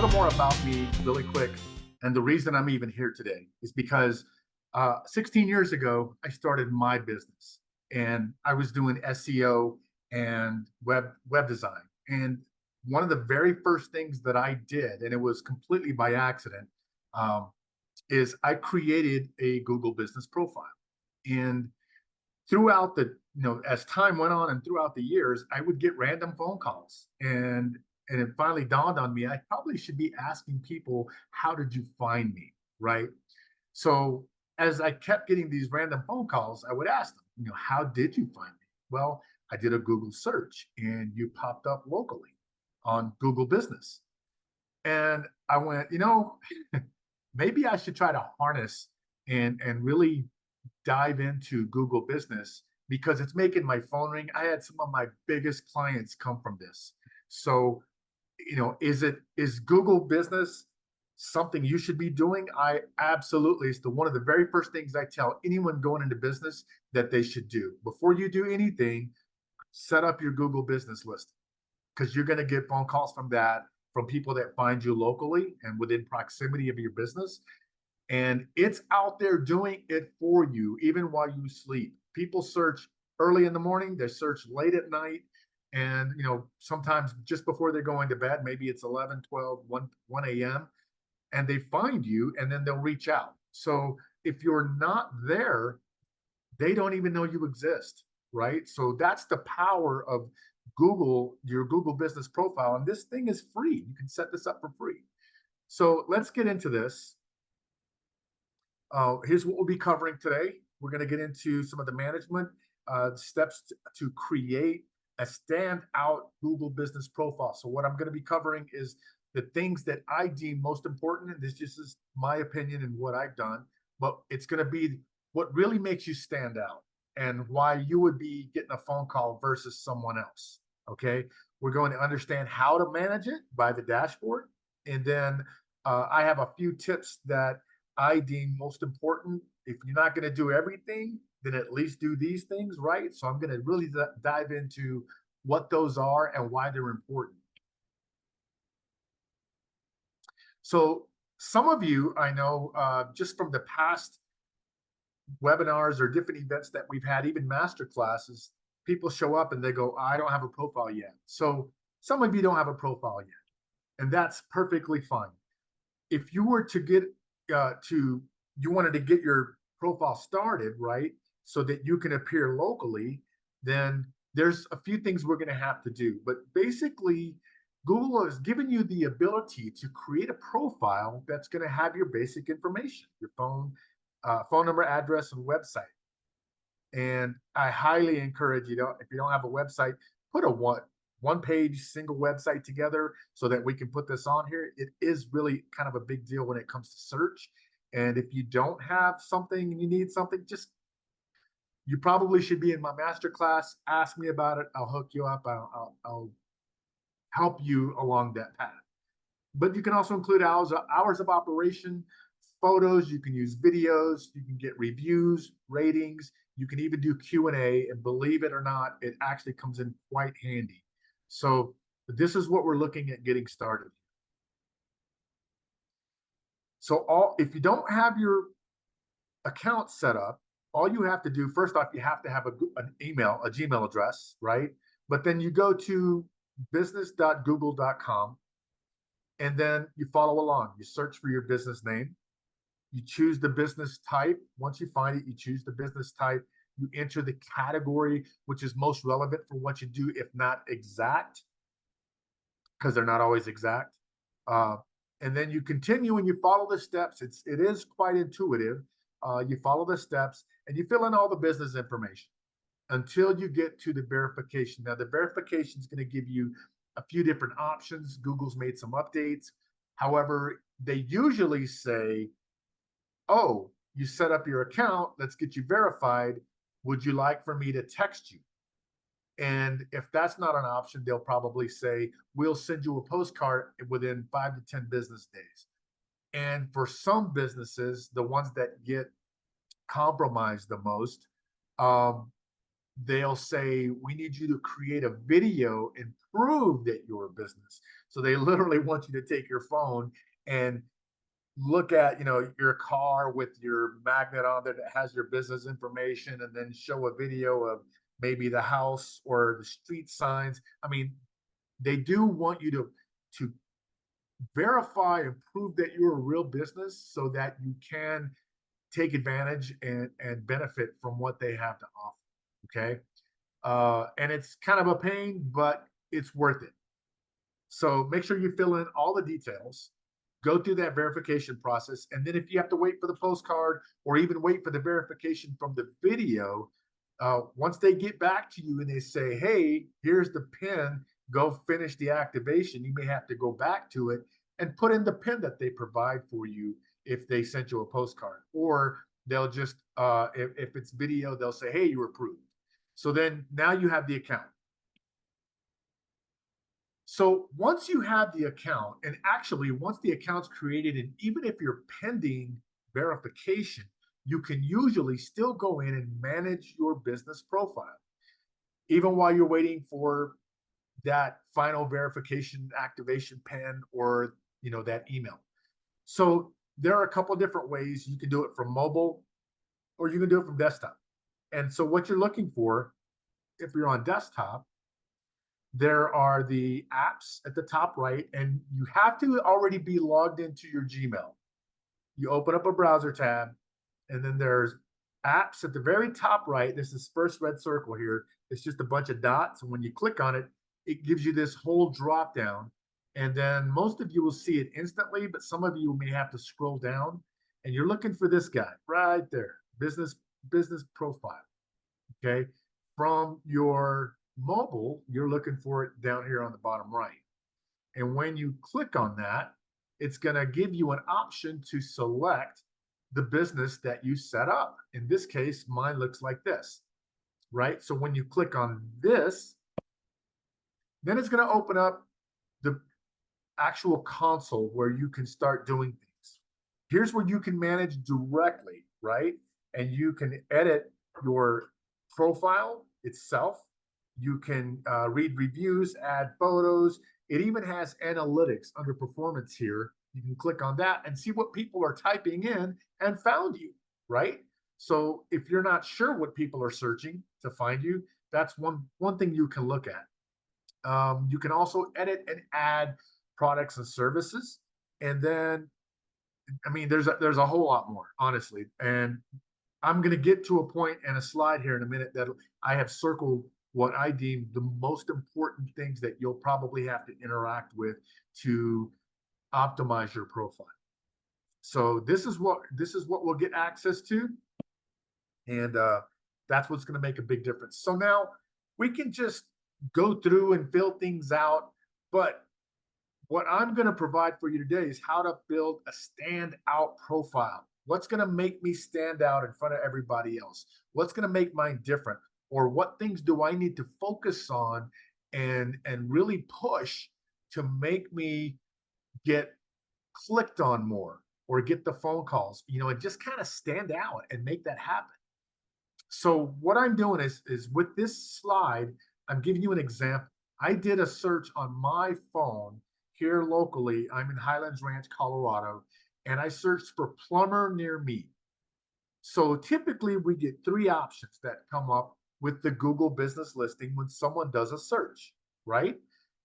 little more about me really quick. And the reason I'm even here today is because 16 years ago, I started my business and I was doing SEO and web design. And one of the very first things that I did, and it was completely by accident, um, is I created a Google business profile. And throughout the as time went on and throughout the years, I would get random phone calls, and it finally dawned on me I probably should be asking people, how did you find me, right? So as I kept getting these random phone calls, I would ask them, how did you find me? Well, I did a Google search and you popped up locally on Google business. And I went, maybe I should try to harness and really dive into Google Business because it's making my phone ring. I had some of my biggest clients come from this. So, is Google Business something you should be doing? I absolutely. It's one of the very first things I tell anyone going into business that they should do. Before you do anything, set up your Google Business list because you're going to get phone calls from that, from people that find you locally and within proximity of your business. And it's out there doing it for you, even while you sleep. People search early in the morning, they search late at night, and sometimes just before they're going to bed, maybe it's 11, 12, 1 a.m., and they find you and then they'll reach out. So if you're not there, they don't even know you exist, right? So that's the power of Google, your Google business profile. And this thing is free. You can set this up for free. So let's get into this. Here's what we'll be covering today. We're going to get into some of the management steps to create a standout Google business profile. So what I'm going to be covering is the things that I deem most important, and this just is my opinion and what I've done, but it's going to be what really makes you stand out and why you would be getting a phone call versus someone else. Okay, we're going to understand how to manage it by the dashboard, and then I have a few tips that I deem most important. If you're not going to do everything, then at least do these things, right? So I'm going to really dive into what those are and why they're important. So some of you, I know, just from the past webinars or different events that we've had, even master classes, people show up and they go, I don't have a profile yet. So some of you don't have a profile yet, and that's perfectly fine. If you were to get you wanted to get your profile started, right, so that you can appear locally, then there's a few things we're going to have to do. But basically, Google has given you the ability to create a profile that's going to have your basic information, your phone number, address, and website. And I highly encourage you, if you don't have a website, put a one page single website together so that we can put this on here. It is really kind of a big deal when it comes to search. And if you don't have something and you need something, you probably should be in my masterclass. Ask me about it. I'll hook you up. I'll help you along that path. But you can also include hours of operation, photos. You can use videos. You can get reviews, ratings. You can even do Q&A. And believe it or not, it actually comes in quite handy. So this is what we're looking at getting started. So if you don't have your account set up, all you have to do, first off, you have to have a Gmail address, right? But then you go to business.google.com and then you follow along. You search for your business name. You choose the business type. Once you find it, you choose the business type. You enter the category, which is most relevant for what you do, if not exact, because they're not always exact. And then you continue and you follow the steps. It is quite intuitive. You follow the steps and you fill in all the business information until you get to the verification. Now, the verification is going to give you a few different options. Google's made some updates. However, they usually say, oh, you set up your account. Let's get you verified. Would you like for me to text you? And if that's not an option, they'll probably say, we'll send you a postcard within 5 to 10 business days. And for some businesses, the ones that get compromised the most, they'll say, we need you to create a video and prove that you're a business. So they literally want you to take your phone and look at, your car with your magnet on there that has your business information, and then show a video of maybe the house or the street signs. I mean, they do want you to verify and prove that you're a real business so that you can take advantage and benefit from what they have to offer. Okay. And it's kind of a pain, but it's worth it. So make sure you fill in all the details, go through that verification process. And then if you have to wait for the postcard or even wait for the verification from the video, once they get back to you and they say, hey, here's the PIN, go finish the activation, you may have to go back to it and put in the PIN that they provide for you if they sent you a postcard. Or they'll just, if it's video, they'll say, hey, you're approved. So then now you have the account. So once you have the account, and actually once the account's created, and even if you're pending verification, you can usually still go in and manage your business profile, even while you're waiting for that final verification activation PIN or that email. So there are a couple of different ways you can do it from mobile, or you can do it from desktop. And so what you're looking for, if you're on desktop, there are the apps at the top right, and you have to already be logged into your Gmail. You open up a browser tab, and then there's apps at the very top right. This is first red circle here. It's just a bunch of dots. And when you click on it, it gives you this whole drop down. And then most of you will see it instantly, but some of you may have to scroll down. And you're looking for this guy right there, business profile. Okay. From your mobile, you're looking for it down here on the bottom right. And when you click on that, it's going to give you an option to select the business that you set up. In this case, mine looks like this, right? So when you click on this, then it's going to open up the actual console where you can start doing things. Here's where you can manage directly, right? And you can edit your profile itself. You can read reviews, add photos. It even has analytics under performance here. You can click on that and see what people are typing in and found you, right? So if you're not sure what people are searching to find you, that's one thing you can look at. You can also edit and add products and services. And then, I mean, there's a whole lot more, honestly. And I'm going to get to a point and a slide here in a minute that I have circled what I deem the most important things that you'll probably have to interact with to optimize your profile. So this is what we'll get access to, and that's what's going to make a big difference. So now we can just go through and fill things out, but what I'm going to provide for you today is how to build a standout profile. What's going to make me stand out in front of everybody else? What's going to make mine different? Or what things do I need to focus on and really push to make me get clicked on more or get the phone calls, and just kind of stand out and make that happen. So what I'm doing is with this slide, I'm giving you an example. I did a search on my phone here locally. I'm in Highlands Ranch, Colorado, and I searched for plumber near me. So typically we get three options that come up with the Google business listing when someone does a search, right?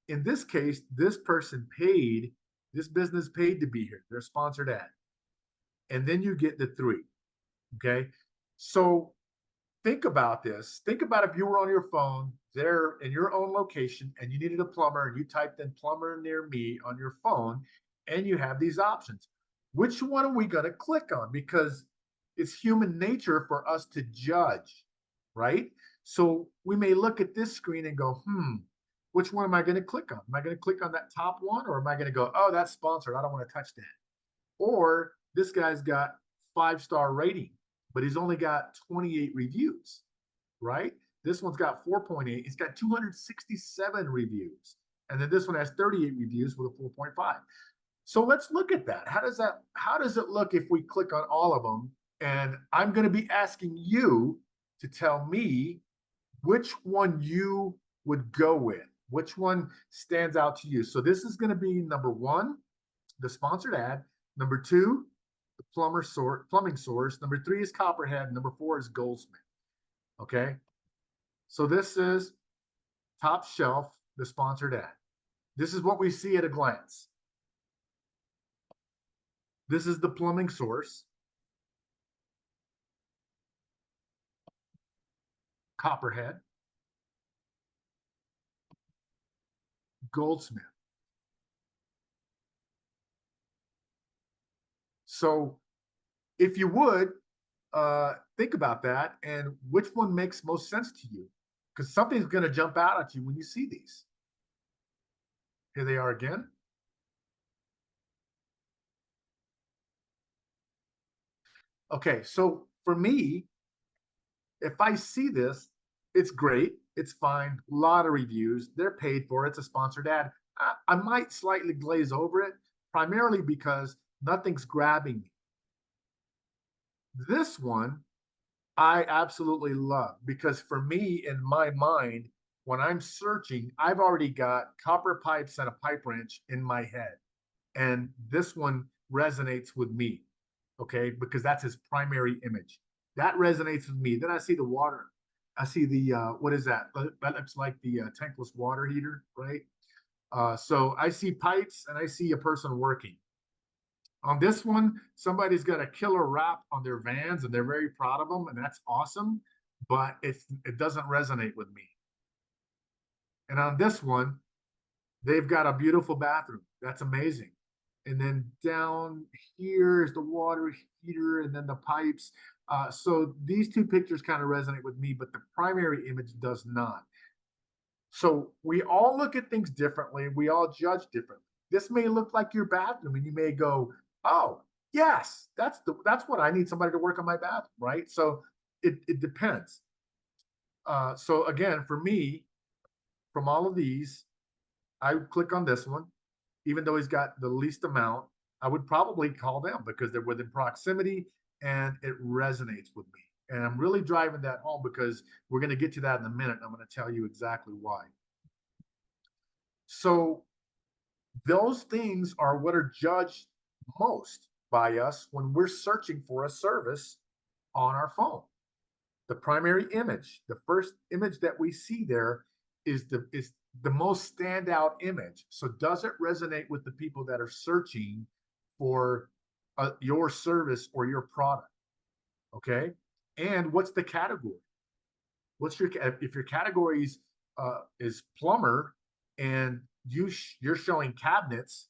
In this case, this business paid to be here. They're sponsored ad. And then you get the three, okay? So think about this. Think about if you were on your phone there in your own location and you needed a plumber and you typed in plumber near me on your phone and you have these options. Which one are we going to click on? Because it's human nature for us to judge, right? So we may look at this screen and go, which one am I going to click on? Am I going to click on that top one, or am I going to go, oh, that's sponsored, I don't want to touch that? Or this guy's got 5-star rating, but he's only got 28 reviews, right? This one's got 4.8. It's got 267 reviews. And then this one has 38 reviews with a 4.5. So let's look at that. How does it look if we click on all of them? And I'm going to be asking you to tell me which one you would go with, which one stands out to you. So this is going to be number one, the sponsored ad. Number two, the plumbing source. Number three is Copperhead. Number four is Goldsmith. Okay. So this is top shelf, the sponsored ad. This is what we see at a glance. This is the plumbing source, Copperhead, Goldsmith. So if you would, think about that and which one makes most sense to you, because something's going to jump out at you when you see these. Here they are again. Okay, so for me, if I see this, it's great. It's fine. A lot of reviews. They're paid for. It's a sponsored ad. I might slightly glaze over it, primarily because nothing's grabbing me. This one, I absolutely love because for me, in my mind, when I'm searching, I've already got copper pipes and a pipe wrench in my head. And this one resonates with me, okay, because that's his primary image. That resonates with me. Then I see the water. I see the what is that? That looks like the tankless water heater, right? So I see pipes and I see a person working. On this one, somebody's got a killer wrap on their vans and they're very proud of them, and that's awesome. But it doesn't resonate with me. And on this one, they've got a beautiful bathroom. That's amazing. And then down here is the water heater and then the pipes. So these two pictures kind of resonate with me, but the primary image does not. So we all look at things differently. We all judge differently. This may look like your bathroom, and you may go, "Oh, yes, that's what I need somebody to work on my bathroom," right? So it depends. So again, for me, from all of these, I would click on this one, even though he's got the least amount. I would probably call them because they're within proximity and it resonates with me. And I'm really driving that home because we're going to get to that in a minute. I'm going to tell you exactly why. So those things are what are judged most by us when we're searching for a service on our phone. The primary image, the first image that we see there is the most standout image. So does it resonate with the people that are searching for your service or your product? Okay. And what's the category? What's your, if your category is plumber and you're showing cabinets,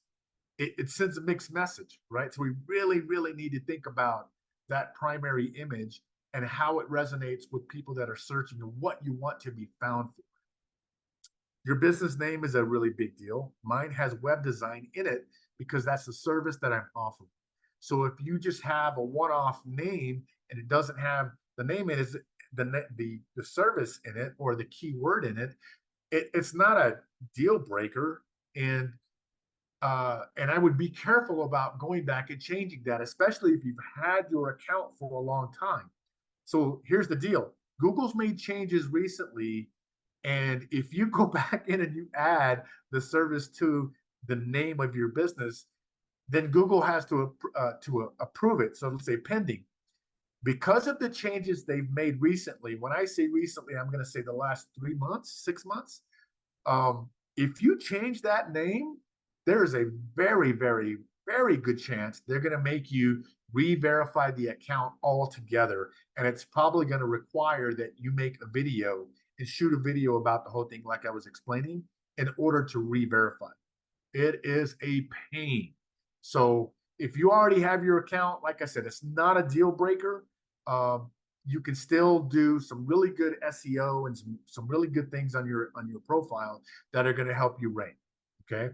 it sends a mixed message, right? So we really, really need to think about that primary image and how it resonates with people that are searching and what you want to be found for. Your business name is a really big deal. Mine has web design in it because that's the service that I'm offering. So if you just have a one-off name and it doesn't have the name in it, the service in it or the keyword in it, it's not a deal breaker. And I would be careful about going back and changing that, especially if you've had your account for a long time. So here's the deal. Google's made changes recently. And if you go back in and you add the service to the name of your business, then Google has to approve it. So let's say pending. Because of the changes they've made recently, when I say recently, I'm going to say the last 3 months, 6 months. If you change that name, there is a very, very, very good chance they're going to make you re-verify the account altogether. And it's probably going to require that you make a video and shoot a video about the whole thing, like I was explaining, in order to re-verify. It is a pain. So if you already have your account, like I said, it's not a deal breaker. You can still do some really good SEO and some really good things on your profile that are going to help you rank. Okay.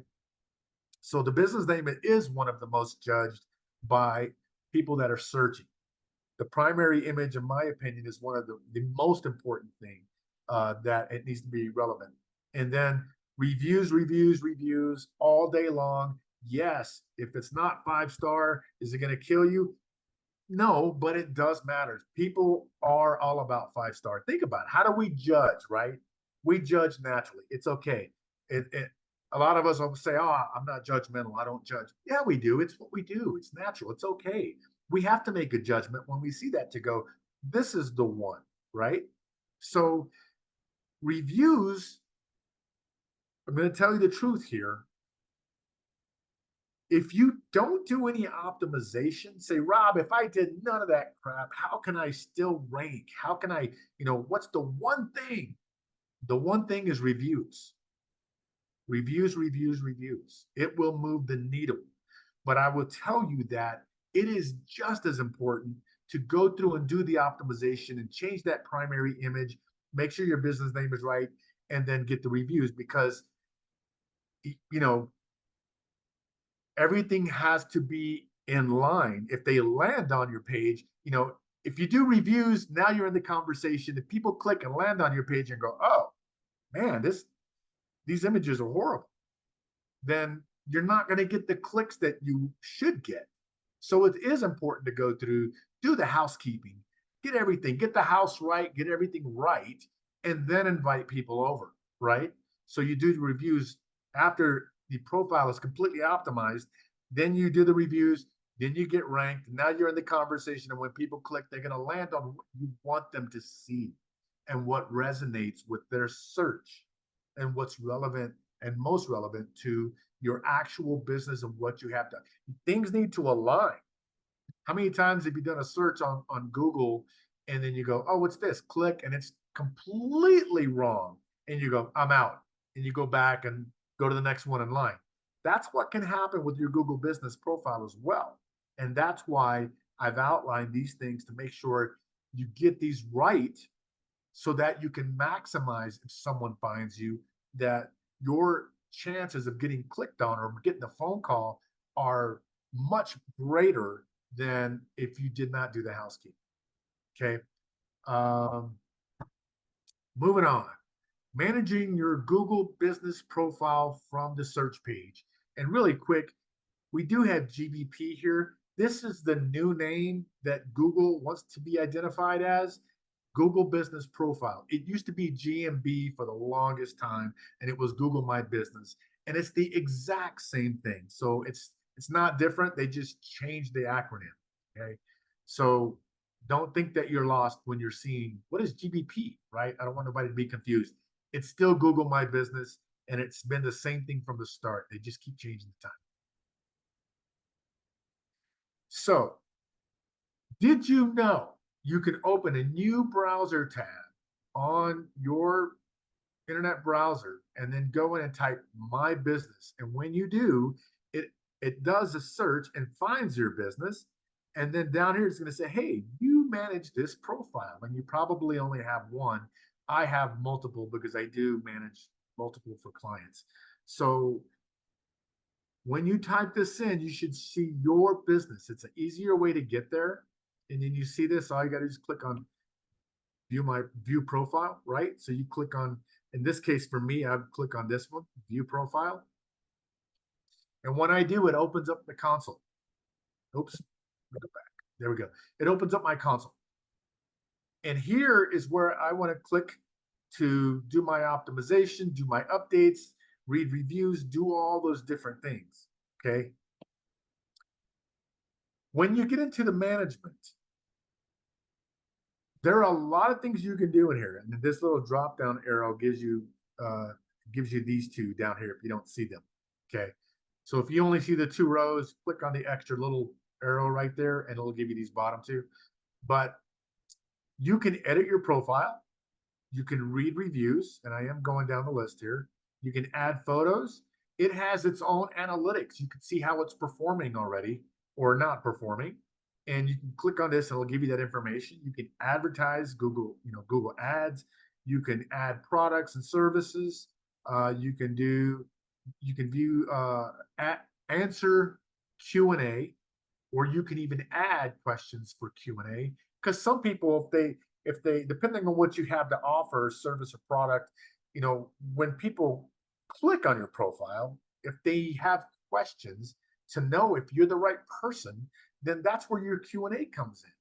So the business name is one of the most judged by people that are searching. The primary image, in my opinion, is one of the most important thing that it needs to be relevant. And then reviews, reviews, reviews all day long. Yes, if it's not 5-star, is it going to kill you? No, but it does matter. People are all about 5 star. Think about it. How do we judge, right? We judge naturally. It's okay. A lot of us will say, "Oh, I'm not judgmental. I don't judge." Yeah, we do. It's what we do. It's natural. It's okay. We have to make a judgment when we see that to go, this is the one, right? So reviews, I'm going to tell you the truth here. If you don't do any optimization, say, Rob, if I did none of that crap, how can I still rank? How can I, what's the one thing? The one thing is reviews, reviews, reviews, reviews. It will move the needle. But I will tell you that it is just as important to go through and do the optimization and change that primary image, make sure your business name is right, and then get the reviews because, you know, everything has to be in line. If they land on your page, if you do reviews, now you're in the conversation. If people click and land on your page and go, oh man, these images are horrible, then you're not going to get the clicks that you should get. So it is important to go through, do the housekeeping, get everything, get the house right, get everything right, and then invite people over, right? So you do the reviews after the profile is completely optimized, then you do the reviews, then you get ranked. Now you're in the conversation, and when people click, they're going to land on what you want them to see and what resonates with their search and what's relevant and most relevant to your actual business and what you have done. Things need to align. How many times have you done a search on Google and then you go, oh, what's this? Click and it's completely wrong. And you go, I'm out. And you go back and go to the next one in line. That's what can happen with your Google business profile as well. And that's why I've outlined these things to make sure you get these right so that you can maximize if someone finds you, that your chances of getting clicked on or getting a phone call are much greater than if you did not do the housekeeping. Okay. Um, Moving on. Managing your Google business profile from the search page. And really quick, we do have GBP here. This is the new name that Google wants to be identified as. Google Business Profile. It used to be GMB for the longest time, and it was Google My Business. And it's the exact same thing. So it's not different. They just changed the acronym. Okay. So don't think that you're lost when you're seeing what is GBP, right? I don't want nobody to be confused. It's still Google My Business, and it's been the same thing from the start. They just keep changing the time. So, did you know you can open a new browser tab on your internet browser and then go in and type my business? And when you do, it does a search and finds your business. And then down here it's going to say, hey, you manage this profile. And you probably only have one. I have multiple because I do manage multiple for clients. So when you type this in, you should see your business. It's an easier way to get there. And then you see this, all you got to do is click on view profile, right? So you click on, in this case for me, I would click on this one, view profile. And when I do, it opens up the console. Oops, go back. There we go. It opens up my console. And here is where I want to click to do my optimization, do my updates, read reviews, do all those different things. Okay. When you get into the management, there are a lot of things you can do in here. And this little drop down arrow gives you these two down here if you don't see them. Okay. So if you only see the 2 rows, click on the extra little arrow right there and it'll give you these bottom 2. But you can edit your profile. You can read reviews, and I am going down the list here. You can add photos. It has its own analytics. You can see how it's performing already or not performing. And you can click on this and it'll give you that information. You can advertise Google ads. You can add products and services. You can view answer Q&A, or you can even add questions for Q&A. Because some people, if they depending on what you have to offer, service or product, when people click on your profile, if they have questions to know if you're the right person, then that's where your Q&A comes in,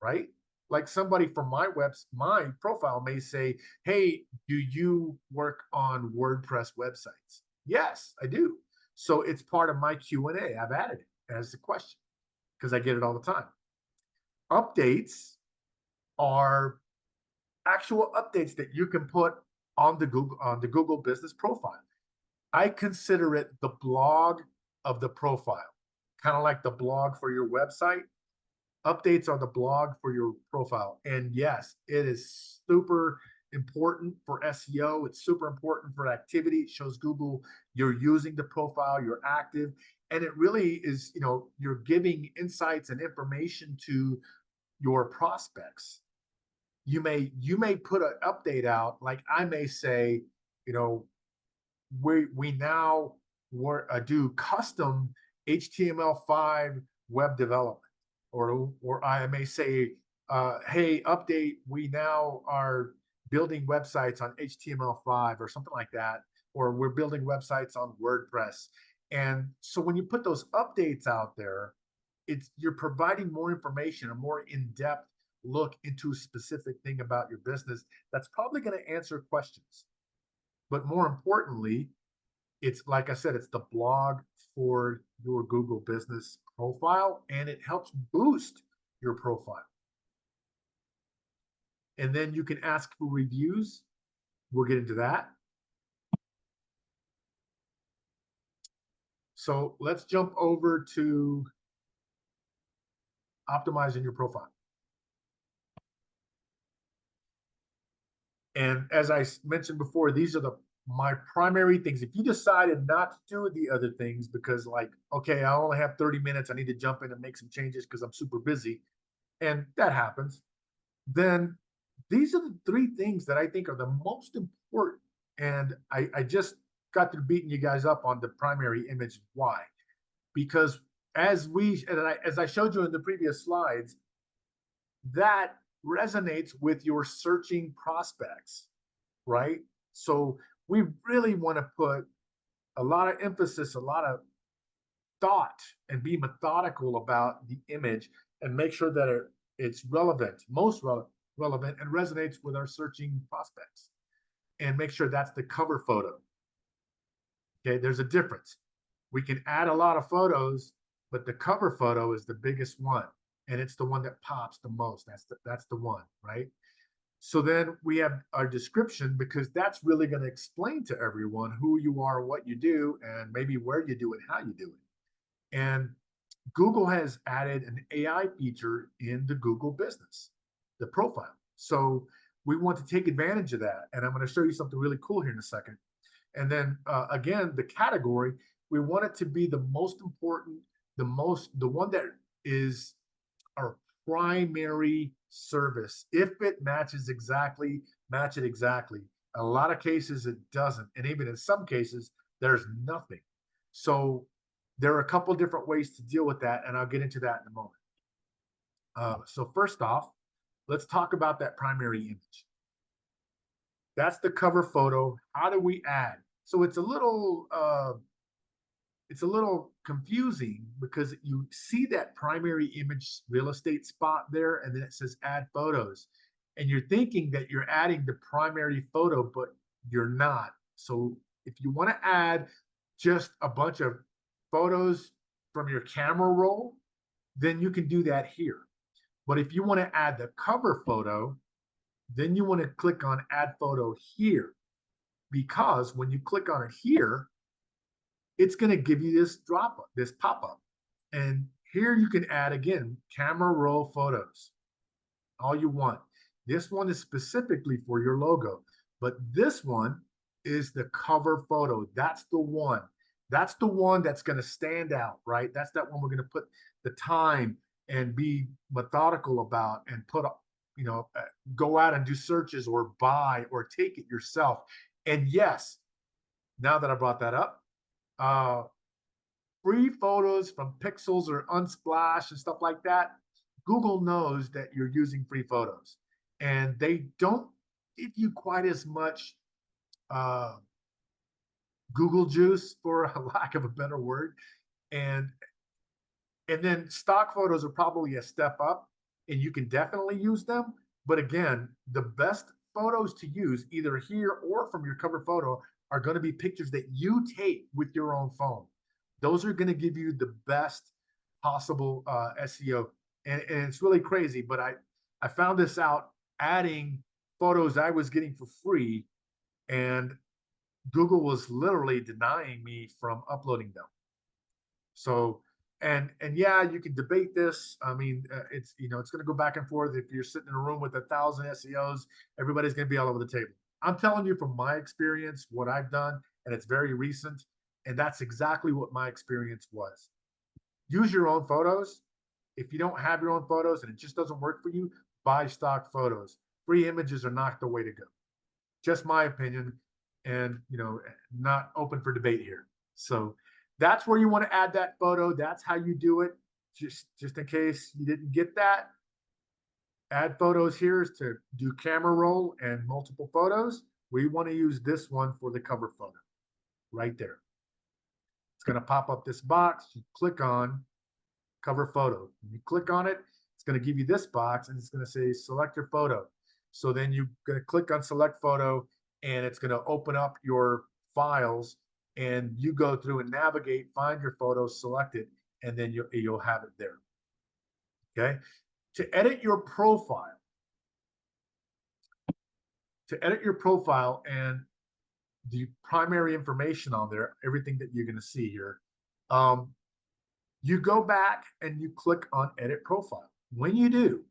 right? Like somebody from my profile may say, hey, do you work on WordPress websites? Yes, I do. So it's part of my Q&A. I've added it as a question because I get it all the time. Updates are actual updates that you can put on the Google business profile. I consider it the blog of the profile, kind of like the blog for your website. Updates are the blog for your profile. And yes, it is super important for SEO. It's super important for activity. It shows Google you're using the profile, you're active. And it really is, you're giving insights and information to your prospects. You may put an update out, like I may say, you know, we now do custom HTML5 web development, or I may say, hey, update, we now are building websites on HTML5 or something like that, or we're building websites on WordPress. And so when you put those updates out there, you're providing more information, a more in-depth look into a specific thing about your business that's probably going to answer questions. But more importantly, it's like I said, it's the blog for your Google business profile, and it helps boost your profile. And then you can ask for reviews. We'll get into that. So let's jump over to optimizing your profile. And as I mentioned before, these are my primary things. If you decided not to do the other things because, like, okay, I only have 30 minutes, I need to jump in and make some changes because I'm super busy, and that happens, then these are the three things that I think are the most important. And I just got through beating you guys up on the primary image. Why? Because as I showed you in the previous slides, that resonates with your searching prospects, right? So we really want to put a lot of emphasis, a lot of thought, and be methodical about the image and make sure that it's relevant, most relevant, and resonates with our searching prospects. And make sure that's the cover photo. Okay, there's a difference. We can add a lot of photos, but the cover photo is the biggest one, and it's the one that pops the most. That's the one, right? So then we have our description, because that's really going to explain to everyone who you are, what you do, and maybe where you do it, how you do it. And Google has added an AI feature in the Google business, the profile. So we want to take advantage of that. And I'm going to show you something really cool here in a second. And then again, the category, we want it to be the most important, the one that is our primary service. If it matches exactly, match it exactly. A lot of cases it doesn't. And even in some cases, there's nothing. So there are a couple different ways to deal with that, and I'll get into that in a moment. So first off, let's talk about that primary image. That's the cover photo. How do we add? So it's a little confusing, because you see that primary image real estate spot there, and then it says add photos. And you're thinking that you're adding the primary photo, but you're not. So if you want to add just a bunch of photos from your camera roll, then you can do that here. But if you want to add the cover photo, then you want to click on add photo here, because when you click on it here, it's going to give you this pop-up. And here you can add, again, camera roll photos, all you want. This one is specifically for your logo, but this one is the cover photo. That's the one. That's the one that's going to stand out, right? That's that one we're going to put the time and be methodical about, and put, go out and do searches or buy or take it yourself. And yes, now that I brought that up, free photos from Pixels or Unsplash and stuff like that, Google knows that you're using free photos, and they don't give you quite as much Google juice, for a lack of a better word. And And then stock photos are probably a step up, and you can definitely use them. But again, the best photos to use, either here or from your cover photo, are going to be pictures that you take with your own phone. Those are going to give you the best possible SEO. And it's really crazy, but I found this out adding photos I was getting for free, and Google was literally denying me from uploading them. So, and yeah, you can debate this. I mean, it's it's going to go back and forth. If you're sitting in a room with 1,000 SEOs, everybody's going to be all over the table. I'm telling you from my experience what I've done, and it's very recent, and that's exactly what my experience was. Use your own photos. If you don't have your own photos and it just doesn't work for you, buy stock photos. Free images are not the way to go. Just my opinion, and not open for debate here. So that's where you want to add that photo. That's how you do it. Just in case you didn't get that, add photos here is to do camera roll and multiple photos. We want to use this one for the cover photo right there. It's going to pop up this box. You click on cover photo. When you click on it, it's going to give you this box, and it's going to say select your photo. So then you're going to click on select photo, and it's going to open up your files, and you go through and navigate, find your photo, select it, and then you'll have it there. Okay. To edit your profile, and the primary information on there, everything that you're going to see here, you go back and you click on edit profile. When you do,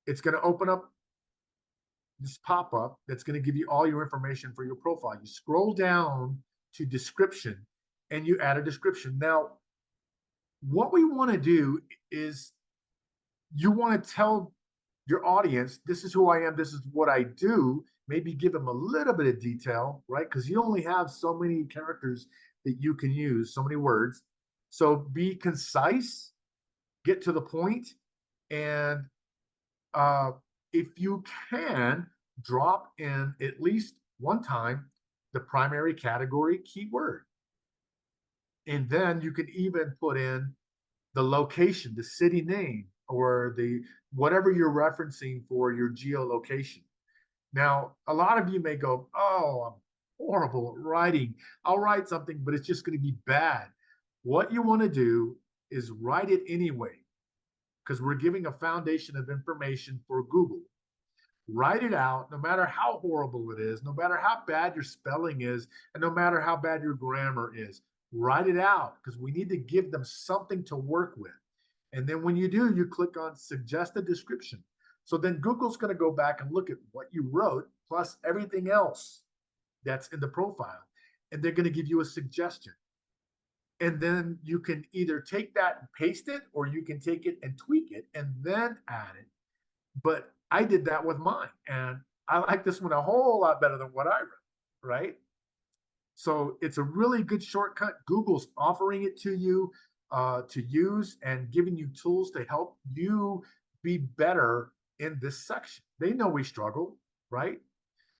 it's going to open up this pop-up that's going to give you all your information for your profile. You scroll down to description and you add a description. Now, what we want to do is you want to tell your audience, this is who I am, this is what I do, maybe give them a little bit of detail, right? Because you only have so many characters that you can use, so many words. So be concise, get to the point, and if you can, drop in at least one time the primary category keyword. And then you can even put in the location, the city name, or the whatever you're referencing for your geolocation. Now, a lot of you may go, oh, I'm horrible at writing. I'll write something, but it's just going to be bad. What you want to do is write it anyway, because we're giving a foundation of information for Google. Write it out, no matter how horrible it is, no matter how bad your spelling is, and no matter how bad your grammar is. Write it out, because we need to give them something to work with. And then when you do, you click on suggest a description. So then Google's going to go back and look at what you wrote, plus everything else that's in the profile. And they're going to give you a suggestion. And then you can either take that and paste it, or you can take it and tweak it and then add it. But I did that with mine, and I like this one a whole lot better than what I wrote, right? So it's a really good shortcut. Google's offering it to you to use and giving you tools to help you be better in this section. They know we struggle, right?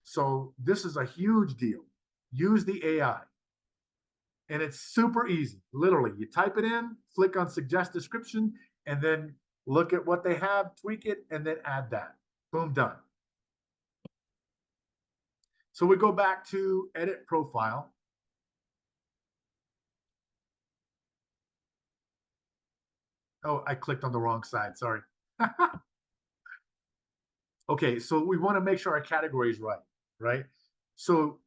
So this is a huge deal. Use the AI. And it's super easy. Literally, you type it in, click on suggest description, and then look at what they have, tweak it, and then add that. Boom, done. So we go back to edit profile. Oh, I clicked on the wrong side. Sorry. Okay, so we want to make sure our category is right, right? So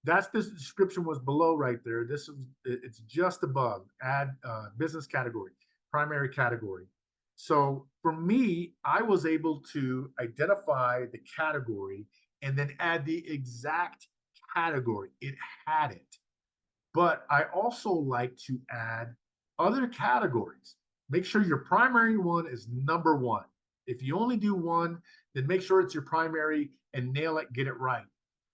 that's this description was below right there. This is it's just above. Add business category, primary category. So for me, I was able to identify the category and then add the exact category. It had it. But I also like to add other categories. Make sure your primary one is number one. If you only do one, then make sure it's your primary and nail it, get it right.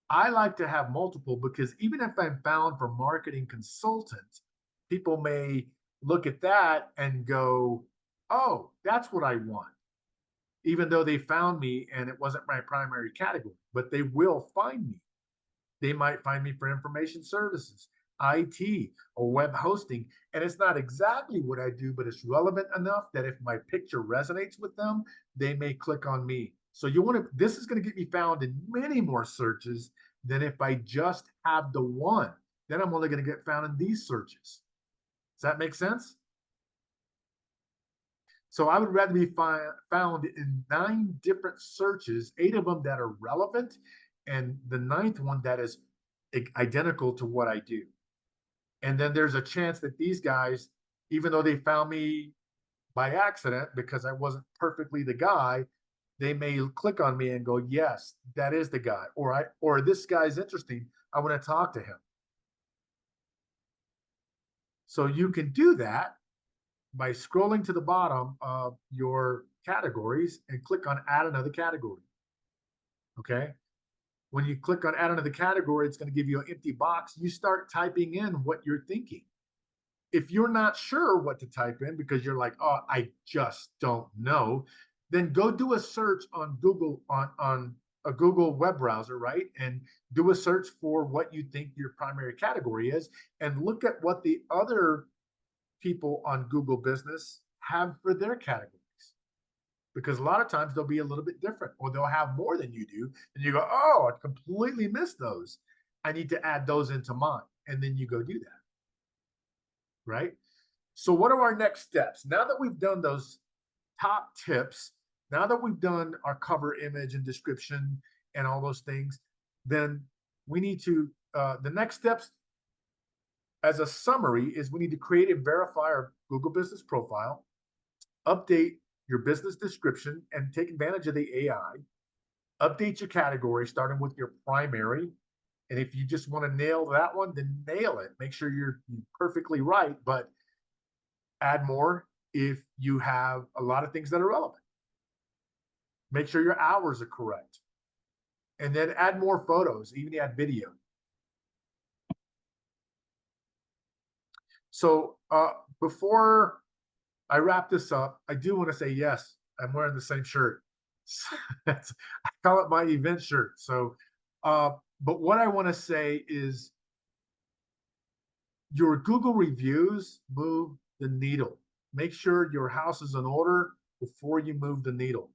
I like to have multiple, because even if I'm found for marketing consultant, people may look at that and go, oh, that's what I want. Even though they found me and it wasn't my primary category, but they will find me. They might find me for information services, IT or web hosting, and it's not exactly what I do, but it's relevant enough that if my picture resonates with them, they may click on me. So you want to, this is going to get me found in many more searches than if I just have the one. Then I'm only going to get found in these searches. Does that make sense? So I would rather be found in 9 different searches, 8 of them that are relevant, and the ninth one that is identical to what I do. And then there's a chance that these guys, even though they found me by accident because I wasn't perfectly the guy, they may click on me and go, yes, that is the guy. Or this guy's interesting. I want to talk to him. So you can do that by scrolling to the bottom of your categories and click on add another category. Okay. When you click on add another category, it's going to give you an empty box. You start typing in what you're thinking. If you're not sure what to type in because you're like, oh, I just don't know, then go do a search on Google, on a Google web browser, right? And do a search for what you think your primary category is and look at what the other people on Google Business have for their categories. Because a lot of times they'll be a little bit different or they'll have more than you do. And you go, oh, I completely missed those. I need to add those into mine. And then you go do that. Right? So what are our next steps? Now that we've done those top tips, now that we've done our cover image and description and all those things, then we need to, the next steps as a summary is we need to create and verify our Google Business profile, update your business description and take advantage of the AI, update your category, starting with your primary. And if you just want to nail that one, then nail it. Make sure you're perfectly right, but add more if you have a lot of things that are relevant. Make sure your hours are correct. And then add more photos, even add video. So before I wrap this up, I do want to say, yes, I'm wearing the same shirt. I call it my event shirt. So, but what I want to say is your Google reviews move the needle. Make sure your house is in order before you move the needle.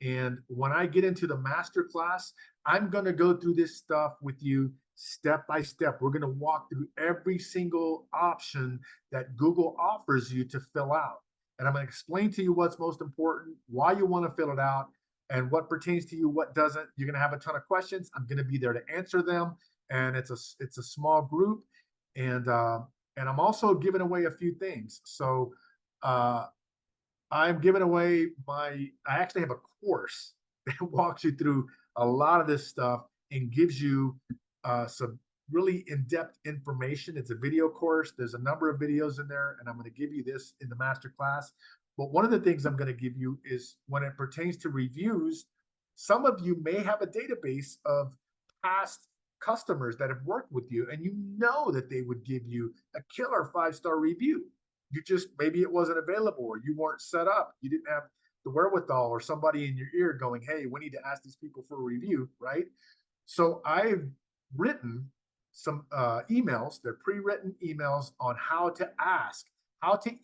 And when I get into the masterclass, I'm going to go through this stuff with you step by step. We're going to walk through every single option that Google offers you to fill out. And I'm going to explain to you what's most important, why you want to fill it out, and what pertains to you, what doesn't. You're going to have a ton of questions. I'm going to be there to answer them. And it's a small group. And I'm also giving away a few things. So I'm giving away I actually have a course that walks you through a lot of this stuff and gives you some really in-depth information. It's a video course. There's a number of videos in there, and I'm going to give you this in the master class. But one of the things I'm going to give you is when it pertains to reviews, some of you may have a database of past customers that have worked with you, and you know that they would give you a killer 5-star review. You just, maybe it wasn't available or you weren't set up. You didn't have the wherewithal or somebody in your ear going, hey, we need to ask these people for a review, right? So I've written some emails. They're pre-written emails on how to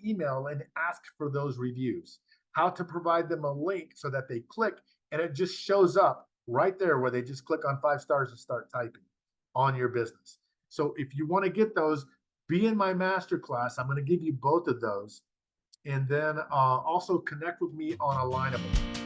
email and ask for those reviews, how to provide them a link so that they click and it just shows up right there where they just click on 5 stars and start typing on your business. So if you want to get those, be in my masterclass. I'm going to give you both of those. And then also connect with me on Alignable.